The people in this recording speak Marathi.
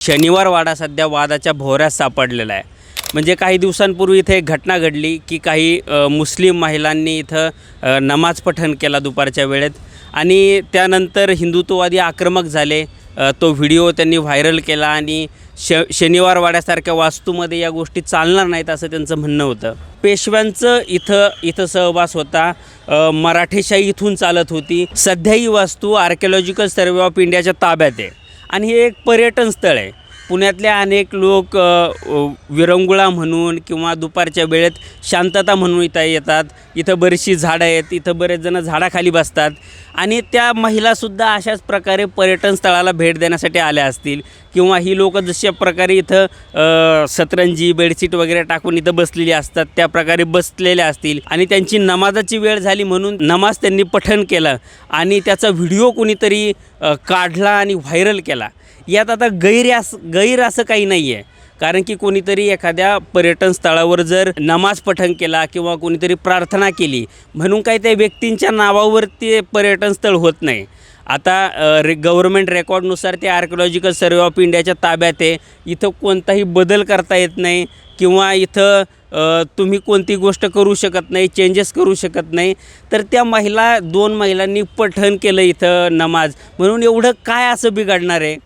शनिवार वाडा सध्या वादाच्या भोवऱ्यात सापडलेला आहे. म्हणजे काही दिवसांपूर्वी इथे एक घटना घडली की काही मुस्लिम महिलांनी इथं नमाज पठण केला दुपारच्या वेळेत आणि त्यानंतर हिंदुत्ववादी आक्रमक झाले. तो व्हिडिओ त्यांनी व्हायरल केला आणि शनिवार वाड्यासारख्या वास्तूमध्ये या गोष्टी चालणार नाहीत असं त्यांचं म्हणणं होतं. पेशव्यांचं इथं सहवास होता. मराठेशाही इथून चालत होती. सध्या ही वास्तू आर्किओलॉजिकल सर्वे ऑफ इंडियाच्या ताब्यात आहे आणि हे एक पर्यटन स्थळ आहे. पुण्यातले अनेक लोक विरंगुळा म्हणून किंवा दुपारच्या वेळेत शांतता म्हणून इथं येतात. इथं बरीचशी झाडं आहेत. इथं बरेच जण झाडाखाली बसतात आणि त्या महिलासुद्धा अशाच प्रकारे पर्यटन स्थळाला भेट देण्यासाठी आल्या असतील किंवा ही लोक जशा प्रकारे इथं सतरंजी बेडशीट वगैरे टाकून इथं बसलेली असतात त्या प्रकारे बसलेल्या असतील आणि त्यांची नमाजाची वेळ झाली म्हणून नमाज त्यांनी पठण केलं आणि त्याचा व्हिडिओ कोणीतरी काढला आणि व्हायरल केला. यात आता गैर असं काही नाही आहे, कारण की कोणीतरी एखाद्या पर्यटन स्थळावर जर नमाज पठण केला किंवा कोणीतरी प्रार्थना केली म्हणून काही त्या व्यक्तींच्या नावावर ते पर्यटन स्थळ होत नाही. आता गव्हर्मेंट रेकॉर्डनुसार ते आर्किओलॉजिकल सर्वे ऑफ इंडियाच्या ताब्यात आहे. इथं कोणताही बदल करता येत नाही किंवा इथं तुम्ही कोणती गोष्ट करू शकत नाही, चेंजेस करू शकत नाही. तर त्या दोन महिलांनी पठण केलं इथं नमाज म्हणून एवढं काय असं बिघडणार आहे.